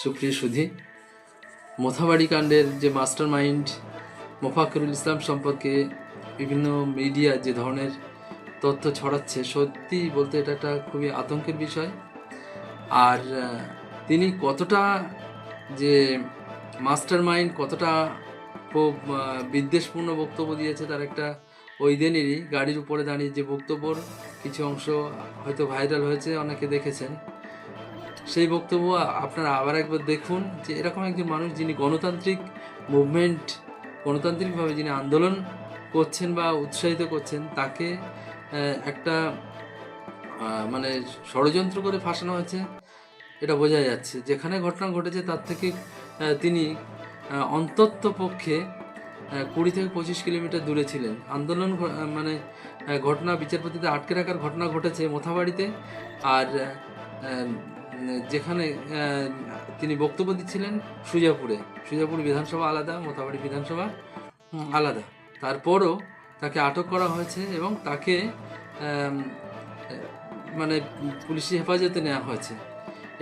সুপ্রিয় সুধী, মোথাবাড়ি কাণ্ডের যে মাস্টার মাইন্ড মোফাক্কিরুল ইসলাম সম্পর্কে বিভিন্ন মিডিয়া যে ধরনের তথ্য ছড়াচ্ছে, সত্যি বলতে এটা একটা খুবই আতঙ্কের বিষয়। আর তিনি কতটা যে মাস্টার মাইন্ড, কতটা খুব বিদ্বেষপূর্ণ বক্তব্য দিয়েছে, তার একটা ওই দিনেরই গাড়ির উপরে দাঁড়িয়ে যে বক্তব্যর কিছু অংশ হয়তো ভাইরাল হয়েছে, অনেকে দেখেছেন। সেই বক্তব্য আপনারা আবার একবার দেখুন যে এরকম একজন মানুষ যিনি গণতান্ত্রিক মুভমেন্ট, গণতান্ত্রিকভাবে যিনি আন্দোলন করছেন বা উৎসাহিত করছেন, তাকে একটা মানে ষড়যন্ত্র করে ফাঁসানো হয়েছে, এটা বোঝা যাচ্ছে। যেখানে ঘটনা ঘটেছে তার থেকে তিনি অন্তত পক্ষে 20 থেকে 25 কিলোমিটার দূরে ছিলেন। আন্দোলন মানে ঘটনা বিচারপতিতে আটকে রাখার ঘটনা ঘটেছে মোথাবাড়িতে, আর যেখানে তিনি বক্তব্য দিচ্ছিলেন সুজাপুর বিধানসভা আলাদা, মোথাবাড়ি বিধানসভা আলাদা। তারপরও তাকে আটক করা হয়েছে এবং তাকে মানে পুলিশি হেফাজতে নেওয়া হয়েছে।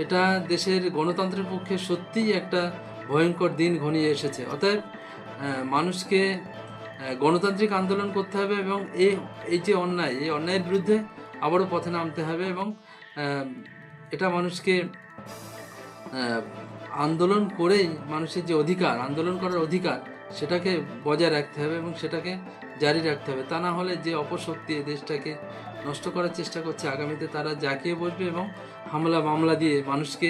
এটা দেশের গণতন্ত্রের পক্ষে সত্যিই একটা ভয়ঙ্কর দিন ঘনিয়ে এসেছে। অতএব মানুষকে গণতান্ত্রিক আন্দোলন করতে হবে এবং এই যে অন্যায়, এই অন্যায়ের বিরুদ্ধে আবারও পথে নামতে হবে এবং এটা মানুষকে আন্দোলন করেই মানুষের যে অধিকার, আন্দোলন করার অধিকার, সেটাকে বজায় রাখতে হবে এবং সেটাকে জারি রাখতে হবে। তা না হলে যে অপশক্তি এই দেশটাকে নষ্ট করার চেষ্টা করছে, আগামীতে তারা জাঁকিয়ে বসবে এবং হামলা মামলা দিয়ে মানুষকে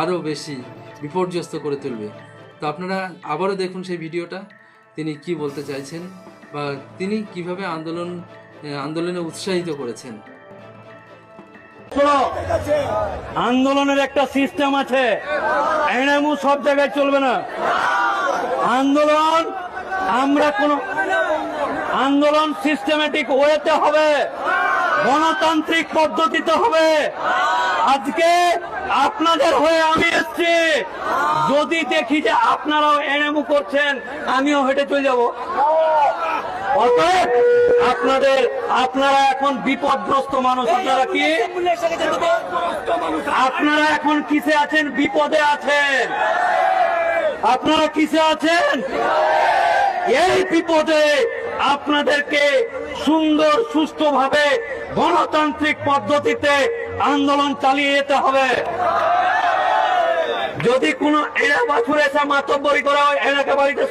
আরও বেশি বিপর্যস্ত করে তুলবে। তো আপনারা আবারও দেখুন সেই ভিডিওটা, তিনি কি বলতে চাইছেন বা তিনি কিভাবে আন্দোলনে উৎসাহিত করেছেন। আন্দোলনের একটা সিস্টেম আছে, এনামু সব জায়গায় চলবে না। আন্দোলন সিস্টেমেটিক ওয়েতে হবে, গণতান্ত্রিক পদ্ধতিতে হবে। আজকে আপনাদের হয়ে আমি এসছি, যদি দেখি যে আপনারাও এনামু করছেন, আমিও হেঁটে চলে যাব। অতএব আপনারা এখন বিপদগ্রস্ত মানুষ। আপনারা এখন কিসে আছেন? বিপদে আছেন। আপনারা কিসে আছেন? এই বিপদে আপনাদেরকে সুন্দর সুষ্ঠুভাবে গণতান্ত্রিক পদ্ধতিতে আন্দোলন চালিয়ে যেতে হবে। যদি কোনো এরা বাছুর এসে মাতব্বরি করা হয়, এনাকে বাড়িতে